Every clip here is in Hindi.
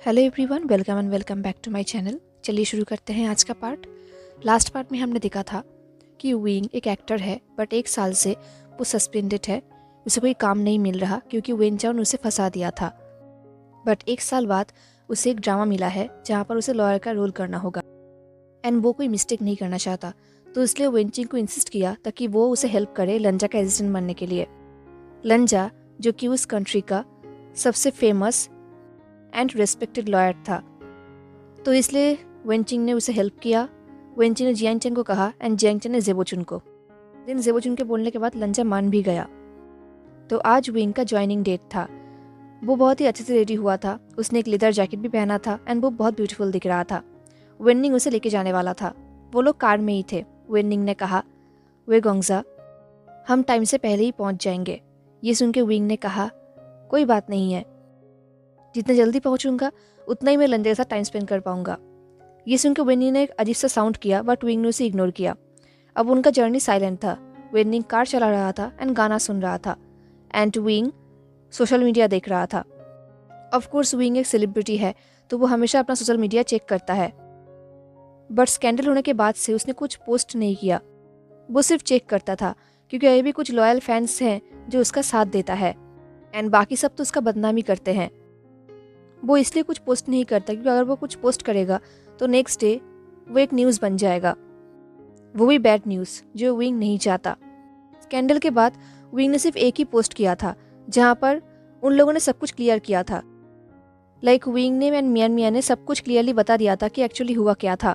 Hello everyone, welcome and welcome back to my channel. चलिए शुरू करते हैं आज का पार्ट। लास्ट पार्ट में हमने देखा था कि विंग एक एक्टर है बट 1 साल से वो सस्पेंडेड है। उसे कोई काम नहीं मिल रहा क्योंकि वेन चाओ ने उसे फंसा दिया था। बट 1 साल बाद उसे एक ड्रामा मिला है जहाँ पर उसे लॉयर का रोल करना होगा एंड वो कोई मिस्टेक नहीं करना चाहता, तो इसलिए वेन चिंग को इंसिस्ट किया ताकि वो उसे हेल्प करे लंजा का एसिस्टेंट बनने के लिए। लंजा जो कि उस कंट्री का सबसे फेमस एंड रेस्पेक्टेड लॉयर था, तो इसलिए वेनचिंग ने उसे हेल्प किया। वेनचिंग ने जियांग चेन को कहा एंड जियांग चेन ने जेबोचुन को। देन जेबोचुन के बोलने के बाद लंजा मान भी गया। तो आज विंग का ज्वाइनिंग डेट था। वो बहुत ही अच्छे से रेडी हुआ था। उसने एक लेदर जैकेट भी पहना था एंड वो बहुत ब्यूटीफुल दिख रहा था। वेनिंग उसे लेके जाने वाला था। वो लोग कार में ही थे। वेनिंग ने कहा, वे गोंगजा, हम टाइम से पहले ही पहुंच जाएंगे। ये सुन के विंग ने कहा, कोई बात नहीं है, जितना जल्दी पहुंचूंगा उतना ही मैं लंजा के साथ टाइम स्पेंड कर पाऊंगा। ये सुनकर वेनिंग ने एक अजीब सा साउंड किया बट विंग ने उसे इग्नोर किया। अब उनका जर्नी साइलेंट था। वेनिंग कार चला रहा था एंड गाना सुन रहा था एंड विंग सोशल मीडिया देख रहा था। ऑफ कोर्स विंग एक सेलिब्रिटी है तो वो हमेशा अपना सोशल मीडिया चेक करता है, बट स्कैंडल होने के बाद से उसने कुछ पोस्ट नहीं किया। वो सिर्फ चेक करता था क्योंकि अभी भी कुछ लॉयल फैंस हैं जो उसका साथ देता है एंड बाकी सब तो उसका बदनामी करते हैं। वो इसलिए कुछ पोस्ट नहीं करता क्योंकि अगर वो कुछ पोस्ट करेगा तो नेक्स्ट डे वो एक न्यूज़ बन जाएगा, वो भी बैड न्यूज़ जो विंग नहीं चाहता। स्कैंडल के बाद विंग ने सिर्फ एक ही पोस्ट किया था जहाँ पर उन लोगों ने सब कुछ क्लियर किया था। लाइक विंग ने एंड मियान मिया ने सब कुछ क्लियरली बता दिया था कि एक्चुअली हुआ क्या था।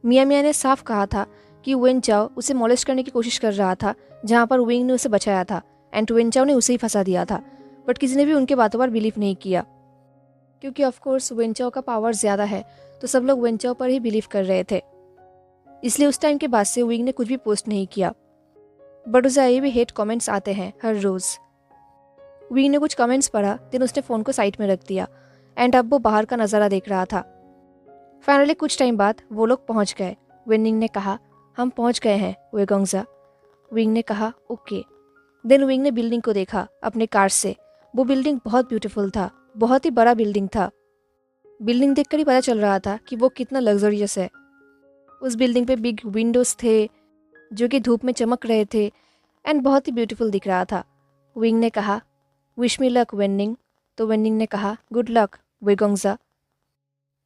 मियान मिया ने साफ कहा था कि वेन चाओ उसे मॉलेस्ट करने की कोशिश कर रहा था जहाँ पर विंग ने उसे बचाया था एंड वेन चाओ ने उसे ही फंसा दिया था। बट किसी ने भी उनके बातों पर बिलीव नहीं किया क्योंकि ऑफ कोर्स वेन चाओ का पावर ज़्यादा है तो सब लोग वेन चाओ पर ही बिलीव कर रहे थे। इसलिए उस टाइम के बाद से विंग ने कुछ भी पोस्ट नहीं किया। बट उसे अभी भी हेट कमेंट्स आते हैं हर रोज़। विंग ने कुछ कमेंट्स पढ़ा, देन उसने फ़ोन को साइड में रख दिया एंड अब वो बाहर का नज़ारा देख रहा था। फाइनली कुछ टाइम बाद वो लोग पहुँच गए। वेनिंग ने कहा, हम पहुँच गए हैं वे गोंगजा। विंग ने कहा, ओके। देन विंग ने बिल्डिंग को देखा अपने कार से। वो बिल्डिंग बहुत ब्यूटीफुल था, बहुत ही बड़ा बिल्डिंग था। बिल्डिंग देखकर ही पता चल रहा था कि वो कितना लग्जरियस है। उस बिल्डिंग पे बिग विंडोज़ थे जो कि धूप में चमक रहे थे एंड बहुत ही ब्यूटीफुल दिख रहा था। विंग ने कहा, विश मी लक वेनिंग। तो वेनिंग ने कहा, गुड लक वे गोंगजा।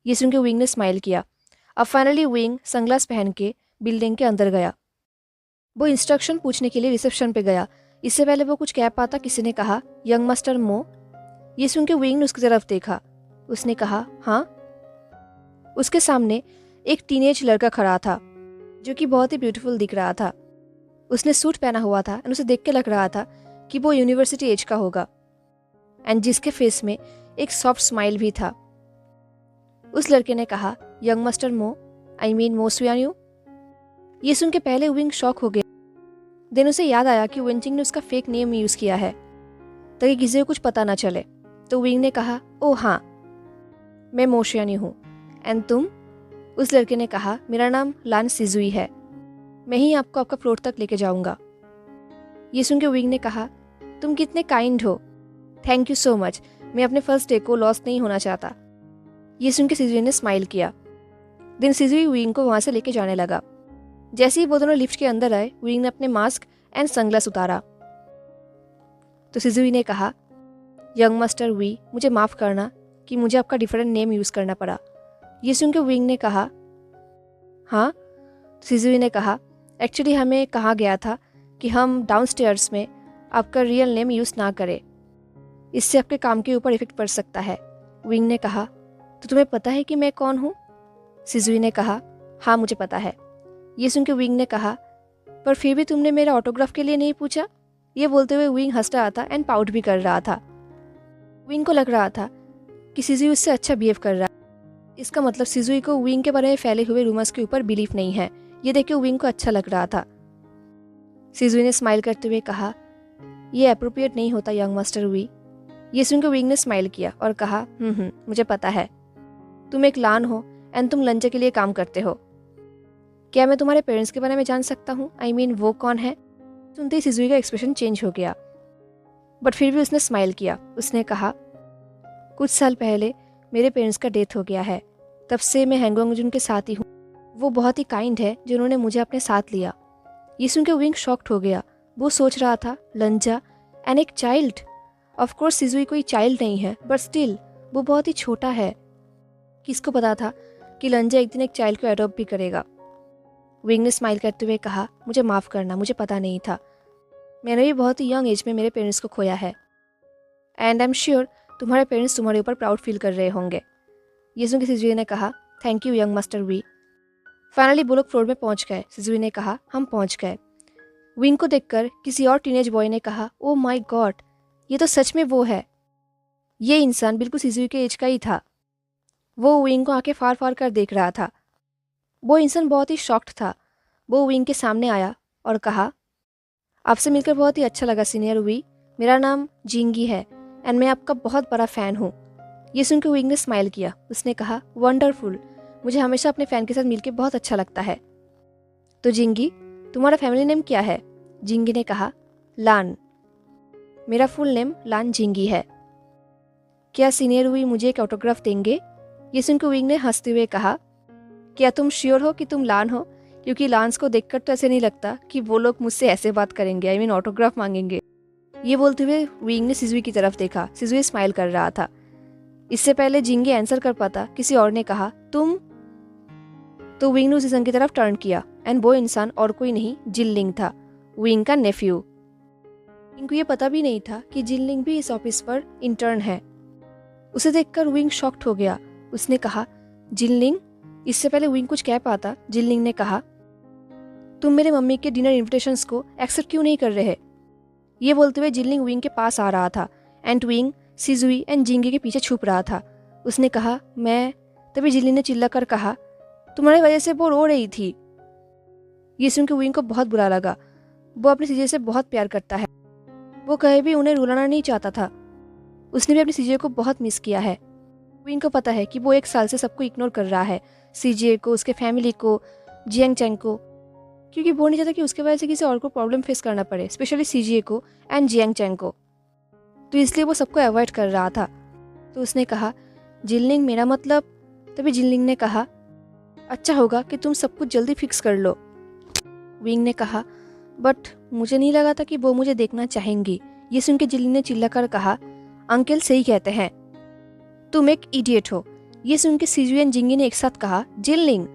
ये सुन के विंग ने स्माइल किया। अब फाइनली विंग सनग्लास पहन के बिल्डिंग के अंदर गया। वो इंस्ट्रक्शन पूछने के लिए रिसेप्शन पे गया। इससे पहले वो कुछ कह पाता, किसी ने कहा, यंग मास्टर मो। ये सुन के विंग ने उसकी तरफ देखा। उसने कहा, हाँ। उसके सामने एक टीनेज लड़का खड़ा था जो कि बहुत ही ब्यूटीफुल दिख रहा था। उसने सूट पहना हुआ था एंड उसे देख के लग रहा था कि वो यूनिवर्सिटी एज का होगा एंड जिसके फेस में एक सॉफ्ट स्माइल भी था। उस लड़के ने कहा, यंग मास्टर मो, आई मीन मो सुयान्यू। ये सुन के पहले विंग शॉक हो गया। देन उसे याद आया कि वेनचिंग ने उसका फेक नेम यूज़ किया है ताकि किसी को कुछ पता ना चले। तो विंग ने कहा, ओ हाँ, मैं मो सुयान्यू हूँ। एंड तुम? उस लड़के ने कहा, मेरा नाम लान सिजुई है, मैं ही आपको आपका फ्लोर तक लेके जाऊंगा। ये सुन के विंग ने कहा, तुम कितने काइंड हो, थैंक यू सो मच, मैं अपने फर्स्ट डे को लॉस्ट नहीं होना चाहता। ये सुन के सिजुई ने स्माइल किया। देन सिजुई विंग को वहाँ से लेके जाने लगा। जैसे ही वो दोनों लिफ्ट के अंदर आए, विंग ने अपने मास्क एंड सनग्लास उतारा। तो सिजुई ने कहा, यंग मास्टर वी, मुझे माफ़ करना कि मुझे आपका डिफरेंट नेम यूज़ करना पड़ा। ये सुन के विंग ने कहा, हाँ। सिजुई ने कहा, एक्चुअली हमें कहा गया था कि हम डाउनस्टेयर्स में आपका रियल नेम यूज़ ना करें, इससे आपके काम के ऊपर इफेक्ट पड़ सकता है। विंग ने कहा, तो तुम्हें पता है कि मैं कौन हूँ? सिजुई ने कहा, हाँ मुझे पता है। ये सुन के विंग ने कहा, पर फिर भी तुमने मेरा ऑटोग्राफ के लिए नहीं पूछा। ये बोलते हुए विंग हंस रहा था एंड पाउट भी कर रहा था। विंग को लग रहा था कि सिजुई उससे अच्छा बिहेव कर रहा है। इसका मतलब सिजुई को विंग के बारे में फैले हुए रूमर्स के ऊपर बिलीफ नहीं है। ये देख के विंग को अच्छा लग रहा था। सिजुई ने स्माइल करते हुए कहा, यह अप्रोप्रिएट नहीं होता यंग मास्टर वी। ये सुनकर विंग ने स्माइल किया और कहा, मुझे पता है, तुम एक लान हो एंड तुम लंचा के लिए काम करते हो। क्या मैं तुम्हारे पेरेंट्स के बारे में जान सकता हूँ? आई मीन वो कौन है? सुनते ही सिजुई का एक्सप्रेशन चेंज हो गया, बट फिर भी उसने स्माइल किया। उसने कहा, कुछ साल पहले मेरे पेरेंट्स का डेथ हो गया है, तब से मैं हैंगोंग जुन के साथ ही हूँ। वो बहुत ही काइंड है जिन्होंने मुझे अपने साथ लिया। ये सुन के विंग शॉक्ड हो गया। वो सोच रहा था लंजा एंड एक चाइल्ड। ऑफ कोर्स सिजुई कोई चाइल्ड नहीं है, बट स्टिल वो बहुत ही छोटा है। किसको पता था कि लंजा एक दिन एक चाइल्ड को एडॉप्ट भी करेगा। विंग ने स्माइल करते हुए कहा, मुझे माफ़ करना, मुझे पता नहीं था। मैंने भी बहुत ही यंग एज में मेरे पेरेंट्स को खोया है, एंड आई एम श्योर तुम्हारे पेरेंट्स तुम्हारे ऊपर प्राउड फील कर रहे होंगे। ये सुन के सिजुई ने कहा, thank you young master Wei. Finally वो लोग फ्लोर में पहुंच गए। सिजुई ने कहा, हम पहुंच गए। विंग को देखकर किसी और टीनेज बॉय ने कहा, ओ माय गॉड, ये तो सच में वो है। ये इंसान बिल्कुल सिजुई के एज का ही था। वो विंग को आंखें फाड़ फाड़ कर देख रहा था। वो इंसान बहुत ही शॉक्ड था। वो विंग के सामने आया और कहा, आपसे मिलकर बहुत ही अच्छा लगा सीनियर वी। मेरा नाम जिंगी है एंड मैं आपका बहुत बड़ा फ़ैन हूँ। ये सुनकर विंग ने स्माइल किया। उसने कहा, वंडरफुल, मुझे हमेशा अपने फ़ैन के साथ मिलकर बहुत अच्छा लगता है। तो जिंगी, तुम्हारा फैमिली नेम क्या है? जिंगी ने कहा, लान। मेरा फुल नेम लान जिंगी है। क्या सीनियर वी मुझे एक ऑटोग्राफ देंगे? ये सुनकर विंग ने हंसते हुए कहा, क्या तुम श्योर हो कि तुम लान हो? क्योंकि लान्स को देखकर तो ऐसे नहीं लगता कि वो लोग मुझसे ऐसे बात करेंगे, आई मीन ऑटोग्राफ मांगेंगे। ये बोलते हुए विंग ने सिजुई की तरफ देखा। सिजुई स्माइल कर रहा था। इससे पहले जिंगी आंसर कर पाता, किसी और ने कहा, तुम? तो विंग ने उस इंसान की तरफ टर्न किया एंड वो इंसान और कोई नहीं, जिनलिंग था, विंग का नेफ्यू। विंग को ये पता भी नहीं था कि जिनलिंग भी इस ऑफिस पर इंटर्न है। उसे देखकर विंग शॉक्ड हो गया। उसने कहा, जिनलिंग? इससे पहले विंग कुछ कह पाता, जिनलिंग ने कहा, तुम मेरे मम्मी के डिनर इन्विटेशंस को एक्सेप्ट क्यों नहीं कर रहे? ये बोलते हुए जिनलिंग विंग के पास आ रहा था एंड विंग सिजुई एंड जिंगी के पीछे छुप रहा था। उसने कहा, मैं। तभी जिनलिंग ने चिल्ला कर कहा, तुम्हारी वजह से वो रो रही थी। ये सुनकर विंग को बहुत बुरा लगा। वो अपनी सीजे से बहुत प्यार करता है। वो कहीं भी उन्हें रुलाना नहीं चाहता था। उसने भी अपनी सीजे को बहुत मिस किया है। विंग को पता है कि वो 1 साल से सबको इग्नोर कर रहा है, सीजे को, उसके फैमिली को, जियांग चैंग को, क्योंकि वो नहीं चाहता कि उसके वजह से किसी और को प्रॉब्लम फेस करना पड़े, स्पेशली सीजे को एंड जियांग चैंग को। तो इसलिए वो सबको अवॉइड कर रहा था। तो उसने कहा, जिनलिंग, मेरा मतलब। तभी जिनलिंग ने कहा, अच्छा होगा कि तुम सब कुछ जल्दी फिक्स कर लो। विंग ने कहा, बट मुझे नहीं लगा था कि वो मुझे देखना चाहेंगी। ये सुन के जिनलिंग ने चिल्लाकर कहा, अंकल सही कहते हैं, तुम एक इडियट हो। ये सुन के सिजुई एंड जिंगी ने एक साथ कहा, जिनलिंग।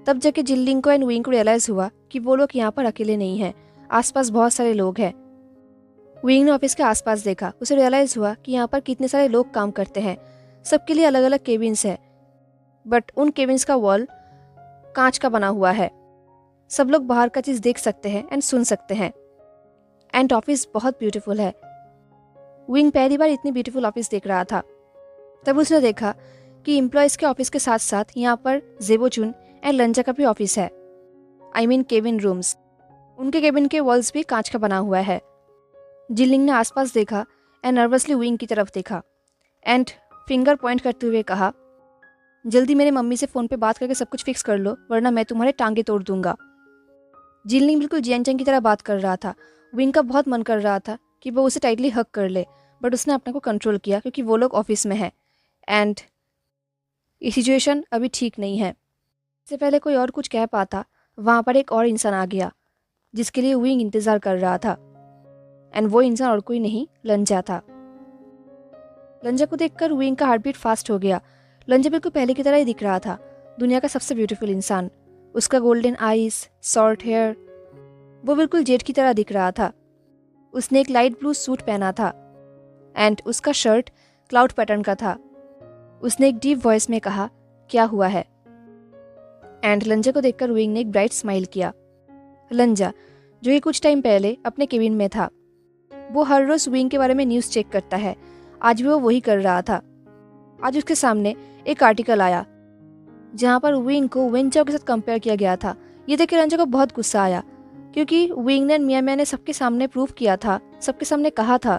तब जाके जिनलिंग को एंड विंग को रियलाइज हुआ कि वो लोग यहाँ पर अकेले नहीं हैं, आसपास बहुत सारे लोग हैं। विंग ने ऑफिस के आसपास देखा। उसे रियलाइज हुआ कि यहाँ पर कितने सारे लोग काम करते हैं। सबके लिए अलग अलग केबिन्स है, बट उन केबिन्स का वॉल कांच का बना हुआ है। सब लोग बाहर का चीज देख सकते हैं एंड सुन सकते हैं। एंड ऑफिस बहुत ब्यूटीफुल है। विंग पहली बार इतनी ब्यूटीफुल ऑफिस देख रहा था। तब उसने देखा कि एम्प्लॉयज़ के ऑफिस के साथ साथ यहाँ पर जेबोचुन एंड लंजा का भी ऑफिस है, आई मीन केबिन रूम्स। उनके केबिन के वॉल्स भी कांच का बना हुआ है। जिनलिंग ने आसपास देखा एंड नर्वसली विंग की तरफ देखा एंड फिंगर पॉइंट करते हुए कहा, जल्दी मेरे मम्मी से फ़ोन पे बात करके सब कुछ फिक्स कर लो, वरना मैं तुम्हारे टांगे तोड़ दूंगा। जिनलिंग बिल्कुल जियांग की तरह बात कर रहा था। विंग का बहुत मन कर रहा था कि वो उसे टाइटली हग कर ले, बट उसने अपने को कंट्रोल किया क्योंकि वो लोग ऑफिस में है एंड ये सिचुएशन अभी ठीक नहीं है। इससे पहले कोई और कुछ कह पाता, वहाँ पर एक और इंसान आ गया जिसके लिए विंग इंतज़ार कर रहा था, एंड वो इंसान और कोई नहीं, लंजा था। लंजा को देखकर विंग का हार्ट बीट फास्ट हो गया। लंजा बिल्कुल पहले की तरह ही दिख रहा था, दुनिया का सबसे ब्यूटीफुल इंसान। उसका गोल्डन आईज, शॉर्ट हेयर, वो बिल्कुल जेट की तरह दिख रहा था। उसने एक लाइट ब्लू सूट पहना था एंड उसका शर्ट क्लाउड पैटर्न का था। उसने एक डीप वॉइस में कहा, क्या हुआ है? एंड लंजा को देखकर विंग ने एक ब्राइट स्माइल किया। लंजा, जो कि कुछ टाइम पहले अपने केबिन में था, वो हर रोज विंग के बारे में न्यूज़ चेक करता है। आज भी वो वही कर रहा था। आज उसके सामने एक आर्टिकल आया जहाँ पर विंग को वेंचाओ के साथ कंपेयर किया गया था। ये देख के लंजा को बहुत गुस्सा आया, क्योंकि विंग ने मिया मिया ने सबके सामने प्रूव किया था, सबके सामने कहा था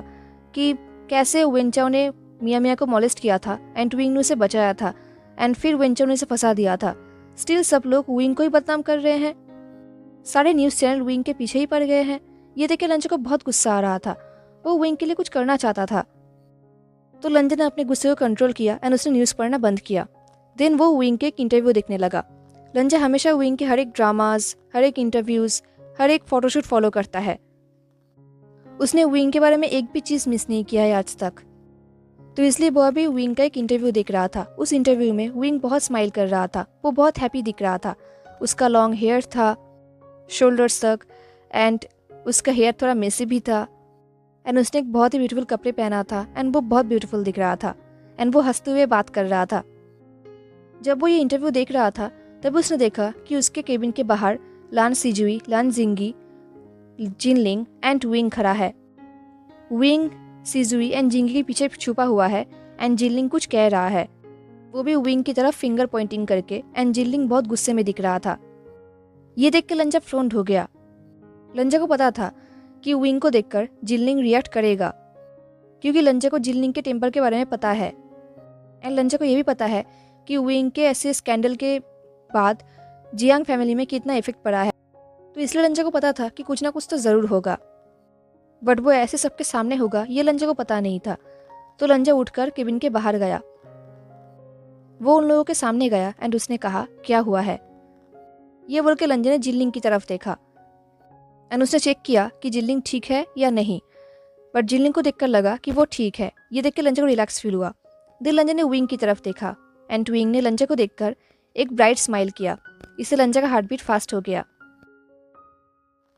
कि कैसे वेंचाओ ने मिया मिया को मॉलेस्ट किया था एंड विंग ने उसे बचाया था, एंड फिर वेंचाओ ने उसे फंसा दिया था। स्टिल सब लोग विंग को ही बदनाम कर रहे हैं। सारे न्यूज़ चैनल विंग के पीछे ही पड़ गए हैं। ये देख के लंजा को बहुत गुस्सा आ रहा था। वो विंग के लिए कुछ करना चाहता था। तो लंजन ने अपने गुस्से को कंट्रोल किया एंड उसने न्यूज़ पढ़ना बंद किया। देन वो विंग के एक इंटरव्यू देखने लगा। लंजा हमेशा विंग के हर एक ड्रामाज, हर एक इंटरव्यूज़, हर एक फ़ोटोशूट फॉलो करता है। उसने विंग के बारे में एक भी चीज़ मिस नहीं किया है आज तक। तो इसलिए वो अभी विंग का एक इंटरव्यू देख रहा था। उस इंटरव्यू में विंग बहुत स्माइल कर रहा था, वो बहुत हैप्पी दिख रहा था। उसका लॉन्ग हेयर था शोल्डर्स तक एंड उसका हेयर थोड़ा मेसी भी था एंड उसने एक बहुत ही ब्यूटीफुल कपड़े पहना था एंड वो बहुत ब्यूटीफुल दिख रहा था एंड वो हंसते हुए बात कर रहा था। जब वो ये इंटरव्यू देख रहा था तब उसने देखा कि उसके केबिन के बाहर लान सिजुई, लान जिंगी, जिनलिंग एंड विंग खड़ा है। विंग सिजुई एंड जिंगी के पीछे छुपा हुआ है एंड जिनलिंग कुछ कह रहा है, वो भी विंग की तरफ फिंगर पॉइंटिंग करके एंड जिनलिंग बहुत गुस्से में दिख रहा था। ये देख के लंजा फ्रोंट हो गया। लंजा को पता था कि विंग को देखकर जिनलिंग रिएक्ट करेगा क्योंकि लंजा को जिनलिंग के टेम्पर के बारे में पता है एंड लंजा को ये भी पता है कि विंग के ऐसे स्कैंडल के बाद जियांग फैमिली में कितना इफेक्ट पड़ा है। तो इसलिए लंजा को पता था कि कुछ ना कुछ तो ज़रूर होगा, बट वो ऐसे सबके सामने होगा ये लंजा को पता नहीं था। तो लंजा उठकर केबिन के बाहर गया। वो उन लोगों के सामने गया एंड उसने कहा क्या हुआ है। ये बोल के लंजा ने जिनलिंग की तरफ देखा एंड उसने चेक किया कि जिनलिंग ठीक है या नहीं, बट जिनलिंग को देखकर लगा कि वो ठीक है। ये देख के लंजा को रिलैक्स फील हुआ। दिल लंजा ने विंग की तरफ देखा एंड विंग ने लंजा को देखकर एक ब्राइट स्माइल किया। इससे लंजा का हार्ट बीट फास्ट हो गया।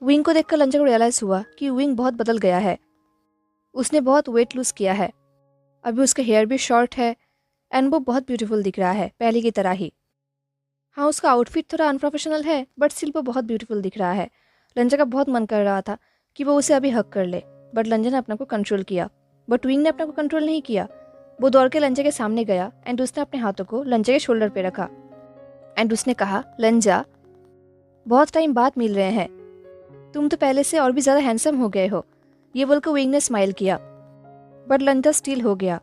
विंग को देखकर लंजा को रियलाइज हुआ कि विंग बहुत बदल गया है। उसने बहुत वेट लूज किया है। अभी उसका हेयर भी शॉर्ट है एंड वो बहुत ब्यूटीफुल दिख रहा है पहले की तरह ही। हाँ, उसका आउटफिट थोड़ा अनप्रोफेशनल है बट स्टिल वो बहुत ब्यूटीफुल दिख रहा है। लंजा का बहुत मन कर रहा था कि वो उसे अभी हक कर ले, बट लंजा ने अपना को कंट्रोल किया। बट विंग ने अपना को कंट्रोल नहीं किया। वो दौड़ के लंजा के सामने गया एंड उसने अपने हाथों को लंजा के शोल्डर पे रखा एंड उसने कहा, लंजा बहुत टाइम बाद मिल रहे हैं, तुम तो पहले से और भी ज़्यादा हैंडसम हो गए हो। ये बोलकर विंग ने स्माइल किया, बट लंजा स्टिल हो गया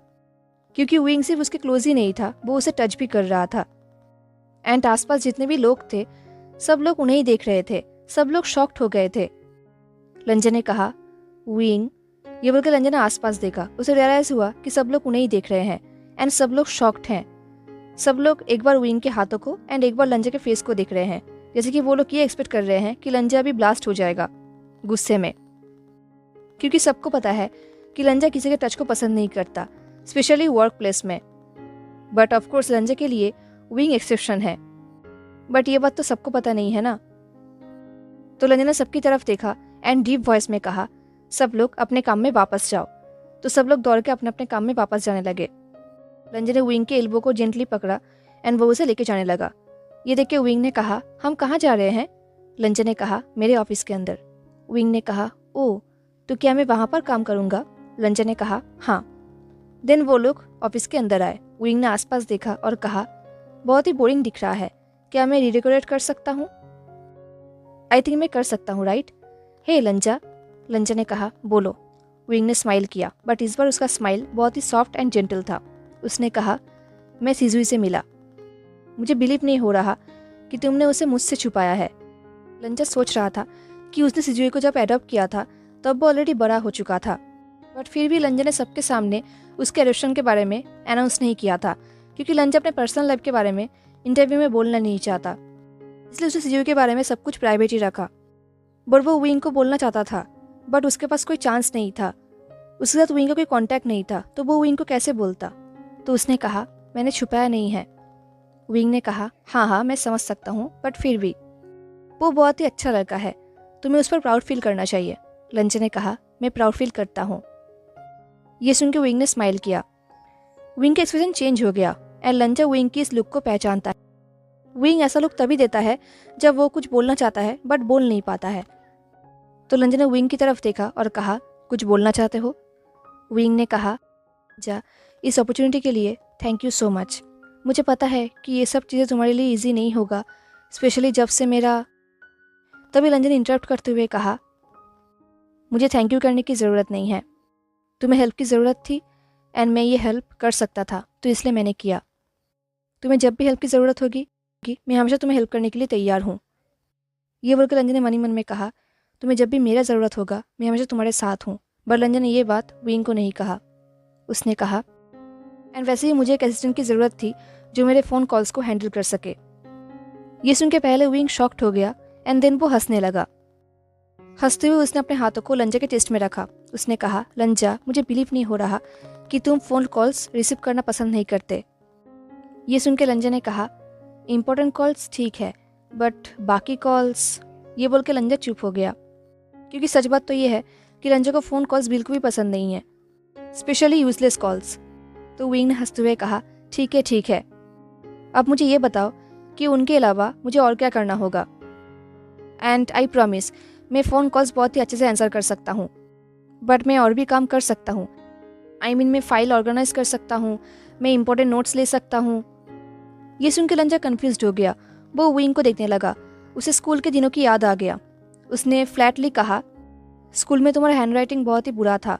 क्योंकि विंग सिर्फ उसके क्लोज ही नहीं था, वो उसे टच भी कर रहा था। एंड आसपास जितने भी लोग थे सब लोग उन्हें ही देख रहे थे। सब लोग शॉक्ड हो गए थे। लंजा ने कहा, विंग। ये बोलकर लंजा ने आसपास देखा। उसे रियलाइज हुआ कि सब लोग उन्हें ही देख रहे हैं एंड सब लोग शॉक्ड हैं। सब लोग एक बार विंग के हाथों को एंड एक बार लंजा के फेस को देख रहे हैं, जैसे कि वो लोग ये एक्सपेक्ट कर रहे हैं कि लंजा अभी ब्लास्ट हो जाएगा गुस्से में, क्योंकि सबको पता है कि लंजा किसी के टच को पसंद नहीं करता, स्पेशली वर्क प्लेस में। बट ऑफकोर्स लंजा के लिए विंग एक्सेप्शन है, बट ये बात तो सबको पता नहीं है ना। तो लंजा ने सबकी तरफ देखा एंड डीप वॉइस में कहा, सब लोग अपने काम में वापस जाओ। तो सब लोग दौड़ के अपने अपने काम में वापस जाने लगे। लंजा ने विंग के एल्बो को जेंटली पकड़ा एंड वो उसे लेके जाने लगा। ये देख के विंग ने कहा, हम कहाँ जा रहे हैं? लंजा ने कहा, मेरे ऑफिस के अंदर। विंग ने कहा, ओह, तो क्या मैं वहाँ पर काम करूँगा? लंजा ने कहा, हाँ। देन वो लोग ऑफिस के अंदर आए। विंग ने आसपास देखा और कहा, बहुत ही बोरिंग दिख रहा है, क्या मैं रीडेकोरेट कर सकता हूँ? आई थिंक मैं कर सकता हूँ, राइट? हे लंजा। लंजा ने कहा, बोलो। विंग ने स्माइल किया, बट इस बार उसका स्माइल बहुत ही सॉफ्ट एंड जेंटल था। उसने कहा, मैं सिजुई से मिला, मुझे बिलीव नहीं हो रहा कि तुमने उसे मुझसे छुपाया है। लंजा सोच रहा था कि उसने सिजुई को जब एडॉप्ट किया था तब वो ऑलरेडी बड़ा हो चुका था, बट फिर भी लंजा ने सबके सामने उसके एडॉप्शन के बारे में अनाउंस नहीं किया था, क्योंकि लंजा अपने पर्सनल लाइफ के बारे में इंटरव्यू में बोलना नहीं चाहता। इसलिए उसने सिजुई के बारे में सब कुछ प्राइवेट ही रखा। बट वो विंग को बोलना चाहता था, बट उसके पास कोई चांस नहीं था। उसके साथ विंग का कोई कॉन्टैक्ट नहीं था, तो वो विंग को कैसे बोलता? तो उसने कहा, मैंने छुपाया नहीं है। विंग ने कहा, हाँ मैं समझ सकता हूँ, बट फिर भी वो बहुत ही अच्छा लड़का है, तुम्हें उस पर प्राउड फील करना चाहिए। लंजा ने कहा, मैं प्राउड फील करता हूँ। ये सुन के विंग ने स्माइल किया। विंग का एक्सप्रेशन चेंज हो गया एंड लंजा विंग की इस लुक को पहचानता है। विंग ऐसा लुक तभी देता है जब वो कुछ बोलना चाहता है बट बोल नहीं पाता है। तो लंजा ने विंग की तरफ देखा और कहा, कुछ बोलना चाहते हो? विंग ने कहा, जा इस अपॉर्चुनिटी के लिए थैंक यू सो मच। मुझे पता है कि ये सब चीज़ें तुम्हारे लिए इजी नहीं होगा, स्पेशली जब से मेरा। तभी लंजा ने इंटरप्ट करते हुए कहा, मुझे थैंक यू करने की ज़रूरत नहीं है, तुम्हें हेल्प की ज़रूरत थी एंड मैं ये हेल्प कर सकता था, तो इसलिए मैंने किया। तुम्हें जब भी हेल्प की ज़रूरत होगी मैं हमेशा तुम्हें हेल्प करने के लिए तैयार हूँ। ये बोलकर लंजा ने मन ही मन में कहा, तुम्हें जब भी मेरा ज़रूरत होगा मैं हमेशा तुम्हारे साथ हूँ। बट लंजा ने ये बात विंग को नहीं कहा। उसने कहा, एंड वैसे ही मुझे एक असिस्टेंट की ज़रूरत थी जो मेरे फ़ोन कॉल्स को हैंडल कर सके। ये सुन के पहले विंग शॉक्ड हो गया एंड देन वो हंसने लगा। हंसते हुए उसने अपने हाथों को लंजा के चेस्ट में रखा। उसने कहा, लंजा, मुझे बिलीव नहीं हो रहा कि तुम फ़ोन कॉल्स रिसीव करना पसंद नहीं करते। ये सुन के लंजा ने कहा, इम्पोर्टेंट कॉल्स ठीक है, बट बाकी कॉल्स। ये बोल के लंजा चुप हो गया, क्योंकि सच बात तो ये है कि लंजा को फ़ोन कॉल्स बिल्कुल भी पसंद नहीं है, स्पेशली यूजलेस कॉल्स। तो विंग ने हंसते हुए कहा, ठीक है, अब मुझे ये बताओ कि उनके अलावा मुझे और क्या करना होगा। एंड आई प्रॉमिस, मैं फ़ोन कॉल्स बहुत ही अच्छे से आंसर कर सकता हूँ, बट मैं और भी काम कर सकता हूँ। मैं फ़ाइल ऑर्गेनाइज कर सकता हूँ, मैं इंपॉर्टेंट नोट्स ले सकता हूँ। ये सुन के लंजा कन्फ्यूज्ड हो गया। वो विंग को देखने लगा। उसे स्कूल के दिनों की याद आ गया। उसने फ्लैटली कहा, स्कूल में तुम्हारा हैंडराइटिंग बहुत ही बुरा था।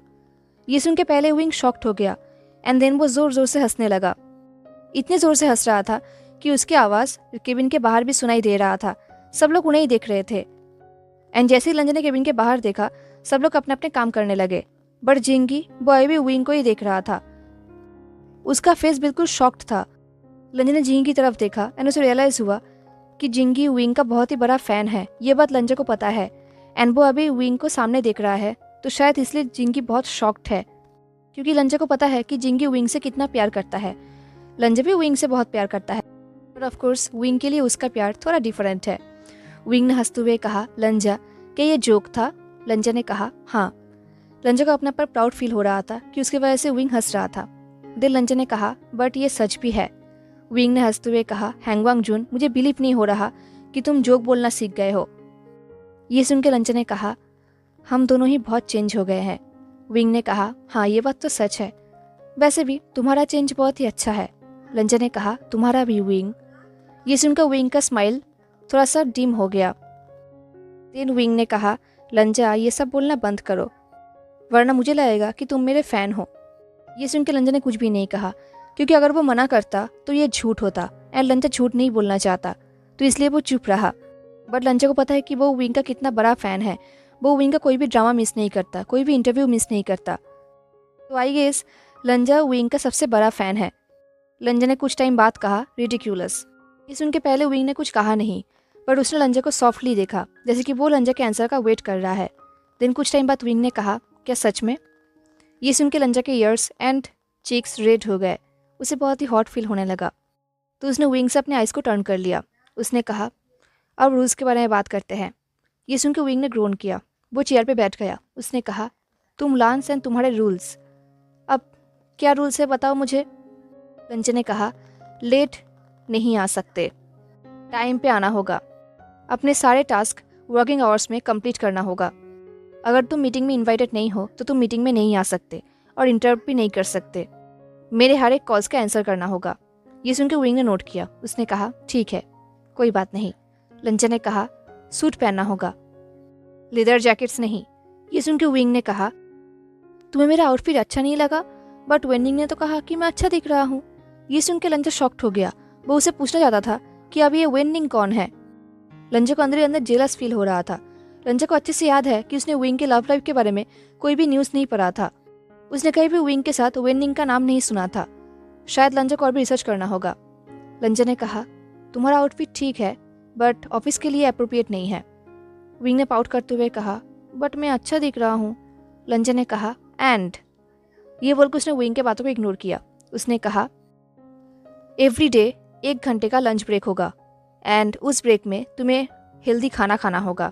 ये सुन के पहले विंग शॉक्ड हो गया एंड देन वो ज़ोर ज़ोर से हंसने लगा। इतने ज़ोर से हंस रहा था कि उसकी आवाज़ केबिन के बाहर भी सुनाई दे रहा था। सब लोग उन्हें ही देख रहे थे। एंड जैसे ही लंजा ने केबिन के बाहर देखा, सब लोग अपने अपने काम करने लगे, बट जिंगी बॉय भी विंग को ही देख रहा था। उसका फेस बिल्कुल शॉक्ड था। लंजा ने जिंगी की तरफ देखा एंड उसे रियलाइज़ हुआ कि जिंगी विंग का बहुत ही बड़ा फ़ैन है। ये बात लंजा को पता है एंड वो अभी विंग को सामने देख रहा है, तो शायद इसलिए जिंगी बहुत शॉक्ड है, क्योंकि लंजा को पता है कि जिंगी विंग से कितना प्यार करता है। लंजा भी विंग से बहुत प्यार करता है, बट ऑफ कोर्स विंग के लिए उसका प्यार थोड़ा डिफरेंट है। विंग ने हंसते हुए कहा, लंजा, क्या ये जोक था? लंजा ने कहा, हाँ। लंजा को अपने पर प्राउड फील हो रहा था कि उसकी वजह से विंग हंस रहा था। दिल लंजा ने कहा, बट ये सच भी है। विंग ने हंसते हुए कहा, हैंगवांग जून, मुझे बिलीव नहीं हो रहा कि तुम जोक बोलना सीख गए हो। ये सुन के लंजा ने कहा, हम दोनों ही बहुत चेंज हो गए हैं। विंग ने कहा, हाँ, ये बात तो सच है। वैसे भी तुम्हारा चेंज बहुत ही अच्छा है। लंजा ने कहा, तुम्हारा भी विंग। ये सुनकर विंग का स्माइल थोड़ा सा डिम हो गया। देन विंग ने कहा, लंजा, ये सब बोलना बंद करो, वरना मुझे लगेगा कि तुम मेरे फ़ैन हो। ये सुन के लंजा ने कुछ भी नहीं कहा, क्योंकि अगर वो मना करता तो ये झूठ होता एंड लंजा झूठ नहीं बोलना चाहता, तो इसलिए वो चुप रहा। बट लंजा को पता है कि वो विंग का कितना बड़ा फ़ैन है। वो विंग का कोई भी ड्रामा मिस नहीं करता, कोई भी इंटरव्यू मिस नहीं करता। तो आई गेस लंजा विंग का सबसे बड़ा फ़ैन है। लंजा ने कुछ टाइम बाद कहा, रिडिक्यूलस। ये सुन के पहले विंग ने कुछ कहा नहीं, पर उसने लंजा को सॉफ्टली देखा, जैसे कि वो लंजा के आंसर का वेट कर रहा है। देन कुछ टाइम बाद विंग ने कहा, क्या सच में? ये सुन के लंजा के ईयर्स एंड चीक्स रेड हो गए। उसे बहुत ही हॉट फील होने लगा, तो उसने विंग से अपने आइज़ को टर्न कर लिया। उसने कहा, अब रूल्स के बारे में बात करते हैं। ये सुन के विंग ने ग्रोन किया। वो चेयर पे बैठ गया। उसने कहा, तुम लांस एंड तुम्हारे रूल्स, अब क्या रूल्स है बताओ मुझे। लंजा ने कहा, लेट नहीं आ सकते, टाइम पे आना होगा, अपने सारे टास्क वर्किंग आवर्स में कंप्लीट करना होगा। अगर तुम मीटिंग में इनवाइटेड नहीं हो तो तुम मीटिंग में नहीं आ सकते और इंटरप्ट भी नहीं कर सकते। मेरे हर एक कॉल्स का आंसर करना होगा। ये सुनकर विंग ने नोट किया। उसने कहा, ठीक है, कोई बात नहीं। लंजा ने कहा, सूट पहनना होगा, लेदर जैकेट्स नहीं। ये सुनकर विंग ने कहा, तुम्हें मेरा आउटफिट अच्छा नहीं लगा? बट वेनिंग ने तो कहा कि मैं अच्छा दिख रहा हूँ। ये सुन के लंजा शॉक्ड हो गया। वो उसे पूछना चाहता था कि अब ये वेनिंग कौन है। लंजा को अंदर ही अंदर जेलस फील हो रहा था। लंजा को अच्छे से याद है कि उसने विंग के लव लाइफ के बारे में कोई भी न्यूज़ नहीं पढ़ा था। उसने कहीं भी विंग के साथ वेनिंग का नाम नहीं सुना था। शायद लंजा को और भी रिसर्च करना होगा। लंजा ने कहा, तुम्हारा आउटफिट ठीक है, बट ऑफिस के लिए अप्रोप्रिएट नहीं है। विंग ने पाउट करते हुए कहा, बट मैं अच्छा दिख रहा हूँ। लंजा ने कहा, एंड ये बोलकर उसने विंग के बातों को इग्नोर किया। उसने कहा, एवरी डे 1 घंटे का लंच ब्रेक होगा एंड उस ब्रेक में तुम्हें हेल्दी खाना खाना होगा।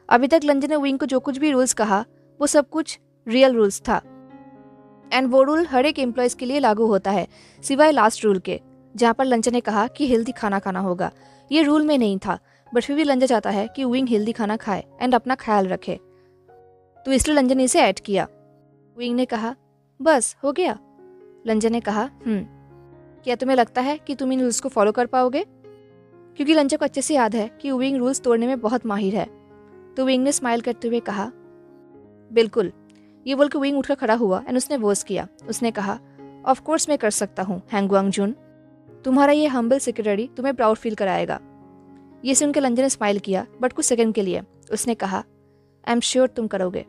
अभी तक लंजा ने विंग को जो कुछ भी रूल्स कहा वो सब कुछ रियल रूल्स था एंड वो रूल हर एक एम्प्लॉयज़ के लिए लागू होता है, सिवाय लास्ट रूल के, जहाँ पर लंजा ने कहा कि हेल्दी खाना खाना होगा। ये रूल में नहीं था, बट फिर भी लंजा चाहता है कि विंग हेल्दी खाना खाए एंड अपना ख्याल रखे, तो इसलिए लंजा ने इसे ऐड किया। विंग ने कहा, बस हो गया? लंजा ने कहा, क्या तुम्हें लगता है कि तुम इन रूल्स को फॉलो कर पाओगे? क्योंकि लंजा को अच्छे से याद है कि विंग रूल्स तोड़ने में बहुत माहिर है। तो विंग ने स्माइल करते हुए कहा, बिल्कुल। ये बोलकर विंग उठकर खड़ा हुआ एंड उसने वॉइस किया। उसने कहा, ऑफ कोर्स मैं कर सकता हूँ हैंगवांग जून, तुम्हारा ये हम्बल सेक्रेटरी तुम्हें प्राउड फील कराएगा। ये सुनकर लंजा ने स्माइल किया, बट कुछ सेकंड के लिए। उसने कहा, आई एम श्योर तुम करोगे।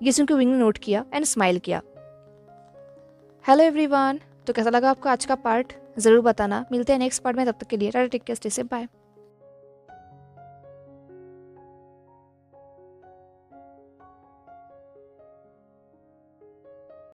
ये सुनकर विंग ने नोट किया एंड स्माइल किया। हेलो एवरीवन, तो कैसा लगा आपको आज का पार्ट ज़रूर बताना। मिलते हैं नेक्स्ट पार्ट में, तब तक के लिए tata, take care, stay safe, bye.